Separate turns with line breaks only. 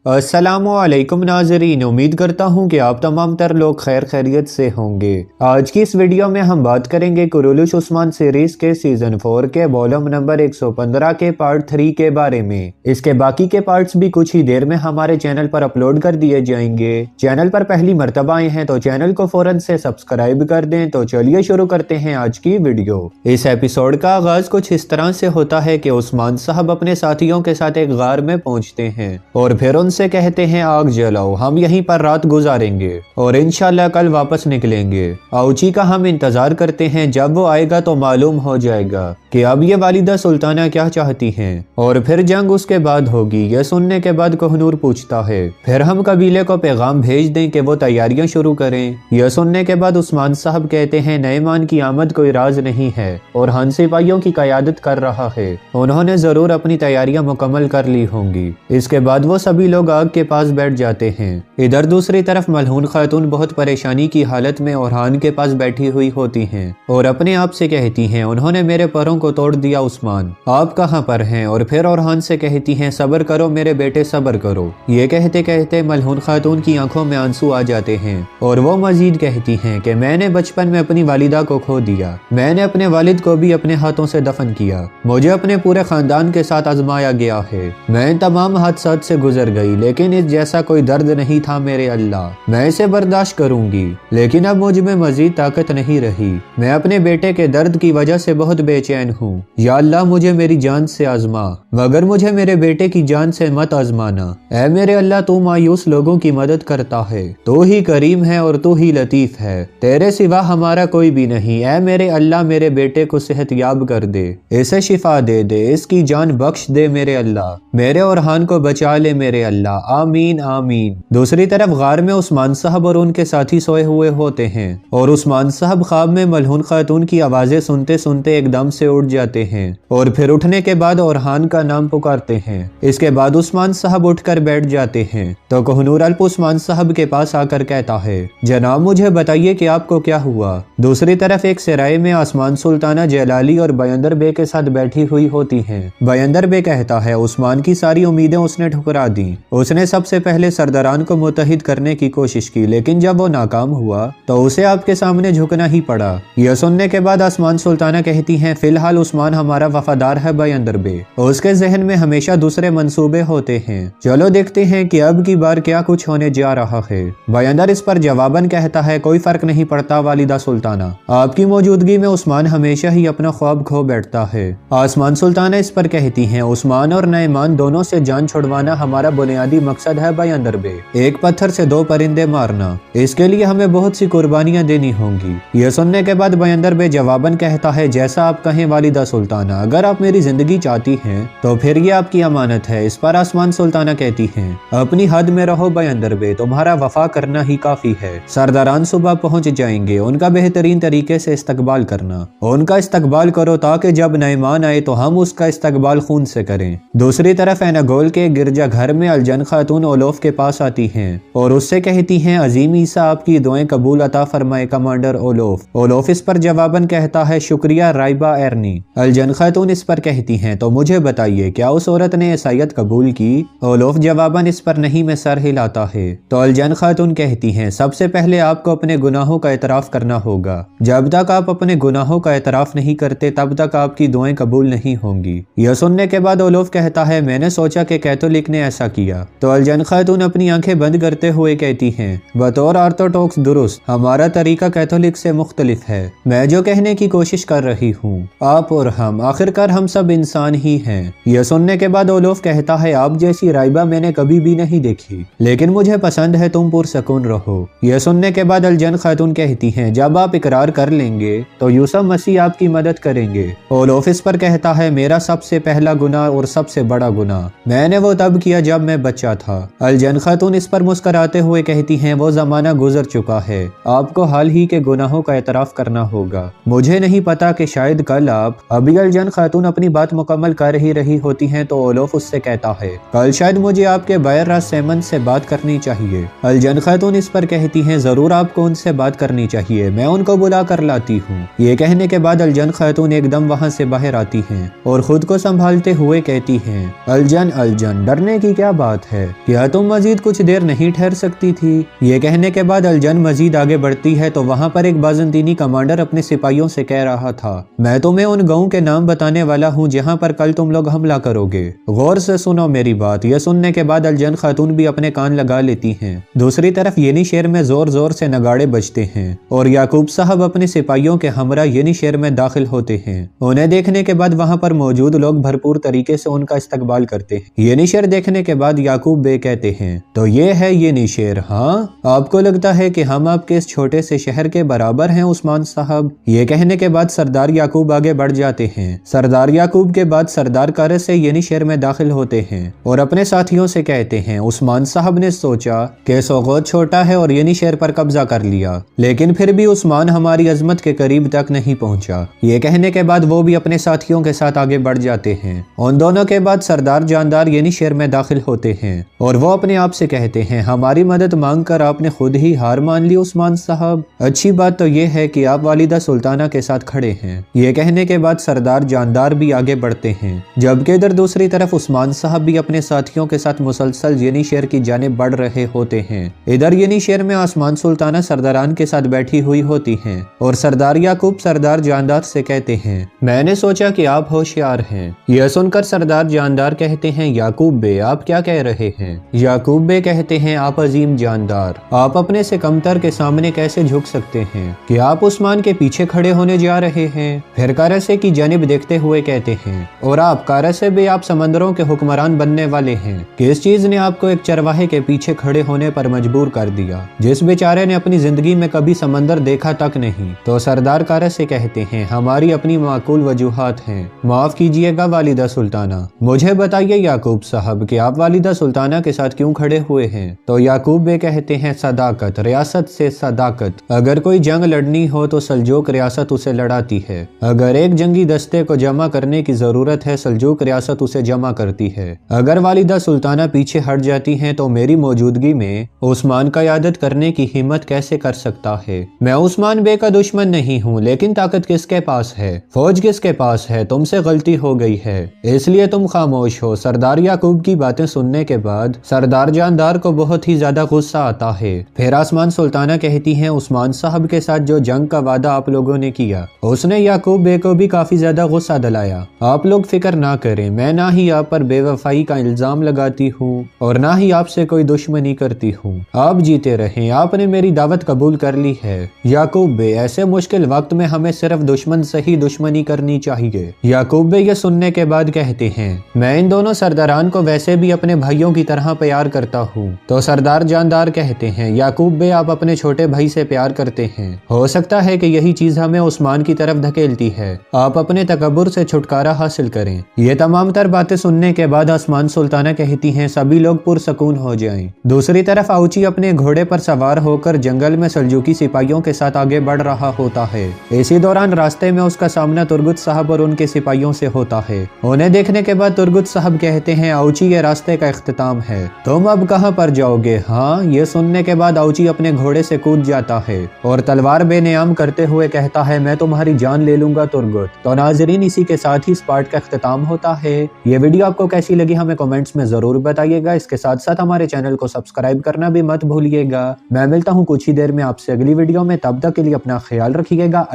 अस्सलामुअलैकुम नाज़रीन, उम्मीद करता हूँ कि आप तमाम तर लोग खैर खैरियत से होंगे। आज की इस वीडियो में हम बात करेंगे कुरुलुश उस्मान सीरीज के सीजन 4 के वॉल्यूम नंबर 115 के पार्ट 3 के बारे में। इसके बाकी के पार्ट्स भी कुछ ही देर में हमारे चैनल पर अपलोड कर दिए जाएंगे। चैनल पर पहली मर्तबा आए हैं तो चैनल को फौरन से सब्सक्राइब कर दें। तो चलिए शुरू करते हैं आज की वीडियो। इस एपिसोड का आगाज कुछ इस तरह से होता है कि उस्मान साहब अपने साथियों के साथ एक गार में पहुंचते हैं और फिर उनसे कहते हैं आग जलाओ, हम यहीं पर रात गुजारेंगे और इंशाल्लाह कल वापस निकलेंगे। आउची का हम इंतजार करते हैं, जब वो आएगा तो मालूम हो जाएगा कि अब ये वालिदा सुल्ताना क्या चाहती हैं और फिर जंग उसके बाद होगी। यह सुनने के बाद कोहनूर पूछता है फिर हम कबीले को पैगाम भेज दें कि वो तैयारियां शुरू करें। यह सुनने के बाद उस्मान साहब कहते हैं नईमान की आमद कोई राज नहीं है और हन सिपाहियों की क़यादत कर रहा है, उन्होंने जरूर अपनी तैयारियां मुकम्मल कर ली होंगी। इसके बाद वो सभी लोग आग के पास बैठ जाते हैं। इधर दूसरी तरफ मलहून खातून बहुत परेशानी की हालत में ओरहान के पास बैठी हुई होती हैं और अपने आप से कहती हैं उन्होंने मेरे पैरों को तोड़ दिया, उस्मान आप कहाँ पर हैं। और फिर ओरहान से कहती हैं सब्र करो मेरे बेटे, सब्र करो। ये कहते कहते मलहून खातून की आंखों में आंसू आ जाते हैं और वो मजीद कहती हैं कि मैंने बचपन में अपनी वालिदा को खो दिया, मैंने अपने वालिद को भी अपने हाथों से दफन किया, मुझे अपने पूरे खानदान के साथ आजमाया गया है, मैं तमाम हादसात से गुजर गई लेकिन इस जैसा कोई दर्द नहीं था मेरे अल्लाह। मैं इसे बर्दाश्त करूंगी लेकिन अब मुझ में मजीद ताकत नहीं रही, मैं अपने बेटे के दर्द की वजह से बहुत बेचैन हूँ। या अल्लाह मुझे मेरी जान से आजमा मगर मुझे मेरे बेटे की जान से मत आजमाना। ऐ मेरे अल्लाह तू मायूस लोगों की मदद करता है, तू ही करीम है और तू ही लतीफ है, तेरे सिवा हमारा कोई भी नहीं। ऐ मेरे अल्लाह मेरे बेटे को सेहत याब कर दे, इसे शिफा दे दे, इसकी जान बख्श दे मेरे अल्लाह, मेरे ओरहान को बचा ले मेरे अल्लाह, आमीन आमीन। दूसरी तरफ गार में उस्मान साहब और उनके साथी सोए हुए होते हैं और उस्मान साहब ख्वाब में मलहून खातून की आवाजें सुनते सुनते एकदम से उठ जाते हैं और फिर उठने के बाद ओरहान का नाम पुकारते हैं। इसके बाद उस्मान साहब उठकर बैठ जाते हैं तो कोहनूर अल्प उस्मान साहब के पास आकर कहता है जनाब मुझे बताइए कि आपको क्या हुआ। दूसरी तरफ एक सराय में आसमान सुल्ताना जलाली और बयंदर बे के साथ बैठी हुई होती हैं। बयंदर बे कहता है उस्मान की सारी उम्मीदें उसने ठुकरा दी, उसने सबसे पहले सरदारान को मुत्तहिद करने की कोशिश की लेकिन जब वो नाकाम हुआ तो उसे आपके सामने झुकना ही पड़ा। यह सुनने के बाद आसमान सुल्ताना कहती हैं फिलहाल उस्मान हमारा वफादार है बयंदर बे, उसके जहन में हमेशा दूसरे मंसूबे होते हैं, चलो देखते हैं कि अब की बार क्या कुछ होने जा रहा है। बयंदर इस पर जवाबन कहता है कोई फर्क नहीं पड़ता वालिदा सुल्ताना, आपकी मौजूदगी में उस्मान हमेशा ही अपना ख्वाब खो बैठता है। आसमान सुल्ताना इस पर कहती हैं उस्मान और नईमान दोनों से जान छुड़वाना हमारा बुनियादी मकसद है बयंदर बे, एक पत्थर से दो परिंदे मारना, इसके लिए हमें बहुत सी कुर्बानियां देनी होंगी। यह सुनने के बाद बयंदर बे जवाबन कहता है जैसा आप कहें वालिदा सुल्ताना, अगर आप मेरी जिंदगी चाहती हैं तो फिर ये आपकी अमानत है। इस पर आसमान सुल्ताना कहती हैं अपनी हद में रहो बयंदर बे, तुम्हारा वफा करना ही काफी है। सरदारान सुबह पहुंच जाएंगे, उनका बेहतरीन तरीके से इस्तकबाल करना, उनका इस्तकबाल करो ताकि जब नईमान आए तो हम उसका इस्तकबाल खून से करें। दूसरी तरफ एनागोल के गिरजा घर में अलजन खातून ओलोफ के पास आती हैं और उससे कहती हैं अजीम ईसा आपकी दुआएं कबूल अता फरमाए कमांडर ओलोफ। ओलोफ इस पर जवाबन कहता है शुक्रिया राइबा एरनी। अलजन खातून इस पर कहती हैं तो मुझे बताइए क्या उस औरत ने ईसाईयत कबूल की। ओलोफ जवाबन इस पर नहीं में सर हिलाता है तो अलजन खातून कहती हैं सबसे पहले आपको अपने गुनाहों का एतराफ करना होगा, जब तक आप अपने गुनाहों का एतराफ नहीं करते तब तक आपकी दुआएं कबूल नहीं होंगी। यह सुनने के बाद ओलोफ कहता है मैंने सोचा कि कैथोलिक ने ऐसा किया। तो अलजन खातून अपनी आंखें बंद करते हुए कहती हैं बतौर ऑर्थोडॉक्स दुरुस्त, हमारा तरीका कैथोलिक से मुख्तलिफ है। मैं जो कहने की कोशिश कर रही हूँ आप और हम आखिरकार हम सब इंसान ही हैं। यह सुनने के बाद ओलोफ कहता है आप जैसी राइबा मैंने कभी भी नहीं देखी लेकिन मुझे पसंद है, तुम पुरसकून रहो। यह सुनने के बाद अलजन खातून कहती हैं जब आप इकरार कर लेंगे तो यूसुफ मसीह आपकी मदद करेंगे। ओलोफ इस पर कहता है मेरा सबसे पहला गुनाह और सबसे बड़ा गुनाह मैंने वो तब किया जब मैं बच्चा था। अलजन खातून इस पर मुस्कुराते हुए कहती हैं वो जमाना गुजर चुका है, आपको हाल ही के गुनाहों का एतराफ करना होगा। मुझे नहीं पता कि शायद कल आप आप। अभी अलजन खातून अपनी बात मुकम्मल कर ही रही होती हैं तो ओलोफ उससे कहता है, कल शायद मुझे आपके बायर राज सेमन से बात करनी चाहिए। अलजन खातून इस पर कहती हैं, जरूर आपको उनसे बात करनी चाहिए, मैं उनको बुला कर लाती हूँ। ये कहने के बाद अलजन खातून एकदम वहाँ से बाहर आती हैं और खुद को संभालते हुए कहती हैं, अलजन अलजन डरने की क्या बात है, क्या तुम मजीद कुछ देर नहीं ठहर सकती थी। ये कहने के बाद अलजन मजीद आगे बढ़ती है तो वहाँ पर एक बाज़ंतीनी कमांडर अपने सिपाहियों से कह रहा था, मैं तुम्हें उन गांवों के नाम बताने वाला हूँ जहाँ पर कल तुम लोग हमला करोगे, गौर से सुनो मेरी बात। यह सुनने के बाद अलजन खातून भी अपने कान लगा लेती हैं। दूसरी तरफ येनी शहर में जोर जोर से नगाड़े बजते हैं और याकूब साहब अपने सिपाहियों के हमरा येनी शहर में दाखिल होते हैं। उन्हें देखने के बाद वहाँ पर मौजूद लोग भरपूर तरीके से उनका इस्तकबाल करते हैं। येनी शहर देखने के बाद याकूब बे कहते हैं, तो ये है येनी शहर, हाँ आपको लगता है कि हम आपके इस छोटे से शहर के बराबर हैं उस्मान साहब। ये कहने के बाद सरदार याकूब आगे बढ़ जाते हैं। सरदार याकूब के बाद सरदार कारस से येनी शहर में दाखिल होते हैं और अपने साथियों से कहते हैं, उस्मान साहब ने सोचा कि सोगोत छोटा है और येनी शहर पर कब्जा कर लिया, लेकिन फिर भी उस्मान हमारी अजमत के करीब तक नहीं पहुंचा। ये कहने के बाद वो भी अपने साथियों के साथ आगे बढ़ जाते हैं। उन दोनों के बाद सरदार जानदार येनी शहर में दाखिल होते हैं और वो अपने आप से कहते हैं, हमारी मदद मांगकर आपने खुद ही हार मान ली उस्मान साहब। अच्छी बात तो ये है कि आप वालिदा सुल्ताना के साथ खड़े हैं। ये कहने के बाद सरदार जानदार भी आगे बढ़ते हैं, जबकि इधर दूसरी तरफ उस्मान साहब भी अपने साथियों के साथ मुसलसल येनी शहर की जानिब बढ़ रहे होते हैं। इधर येनी शहर में आसमान सुल्ताना सरदारान के साथ बैठी हुई होती हैं और सरदार याकूब सरदार जानदार से कहते हैं, मैंने सोचा कि आप होशियार हैं। यह सुनकर सरदार जानदार कहते हैं, याकूब बे आप क्या कह रहे हैं। याकूब बे कहते हैं, आप अजीम जानदार, आप अपने से कमतर के सामने कैसे झुक सकते हैं कि आप उस्मान के पीछे खड़े होने जा रहे हैं। फिर कारसे की जानिब देखते हुए कहते हैं, और आप कारसे बे आप समंदरों के हुक्मरान बनने वाले हैं। किस चीज ने आपको एक चरवाहे के पीछे खड़े होने पर मजबूर कर दिया, जिस बेचारे ने अपनी जिंदगी में कभी समंदर देखा तक नहीं। तो सरदार कारसे कहते हैं, हमारी अपनी माकूल वजूहात हैं, माफ कीजिएगा वालिदा सुल्ताना। मुझे बताइए याकूब साहब कि आप वालिदा सुल्ताना के साथ क्यों खड़े हुए हैं। तो याकूब बे कहते हैं, सदाकत, रियासत से सदाकत। अगर कोई जंग लड़नी हो तो सल्जूक रियासत उसे लड़ाती है। अगर एक जंगी दस्ते को जमा करने की जरूरत है, सल्जूक रियासत उसे जमा करती है। अगर वालिदा सुल्ताना पीछे हट जाती हैं तो मेरी मौजूदगी में उस्मान का यादत करने की हिम्मत कैसे कर सकता है। मैं उस्मान बे का दुश्मन नहीं हूँ, लेकिन ताकत किसके पास है, फौज किसके पास है। तुमसे गलती हो गई है, इसलिए तुम खामोश हो। सरदार याकूब की बातें सुनने के बाद सरदार जानदार को बहुत ही ज्यादा गुस्सा आता है। फिर आसमान सुल्ताना कहती हैं, उस्मान साहब के साथ जो जंग का वादा आप लोगों ने किया, उसने याकूब बे को भी काफी ज्यादा गुस्सा दिलाया। आप लोग फिक्र ना करें, मैं ना ही आप पर बेवफाई का इल्जाम लगाती हूँ और ना ही आपसे कोई दुश्मनी करती हूँ। आप जीते रहें, आपने मेरी दावत कबूल कर ली है। याकूब बे ऐसे मुश्किल वक्त में हमें सिर्फ दुश्मन से ही दुश्मनी करनी चाहिए। याकूब बे ये सुनने के बाद कहते हैं, मैं इन दोनों सरदारान को वैसे भी अपने भाइयों की तरह प्यार करता हूँ। तो सरदार जानदार कहते हैं, याकूब बे आप अपने छोटे भाई से प्यार करते हैं, हो सकता है कि यही चीज हमें उस्मान की तरफ धकेलती है। आप अपने तकब्बुर से छुटकारा हासिल करें। ये तमाम तर बातें सुनने के बाद आसमान सुल्ताना कहती हैं, सभी लोग पुरसकून हो जाएं। दूसरी तरफ आउची अपने घोड़े पर सवार होकर जंगल में सल्जूकी सिपाहियों के साथ आगे बढ़ रहा होता है। इसी दौरान रास्ते में उसका सामना तुर्गुत साहब और उनके सिपाहियों से होता है। उन्हें देखने के बाद तुर्गुत साहब कहते हैं, आउची ये रास्ते का इख्तिताम है, तुम अब कहाँ पर जाओगे। हाँ, ये सुनने के बाद आउची अपने घोड़े से कूद जाता है और तलवार बेनियाम करते हुए कहता है, मैं तुम्हारी जान ले लूंगा तुर्गुत। तो नाजरीन, इसी के साथ ही इस पार्ट का इख्तिताम होता है। ये वीडियो आपको कैसी लगी हमें कमेंट्स में जरूर बताइएगा। इसके साथ साथ हमारे चैनल को सब्सक्राइब करना भी मत भूलिएगा। मैं मिलता हूँ कुछ ही देर में आपसे अगली वीडियो में, तब तक के लिए अपना ख्याल रखिएगा।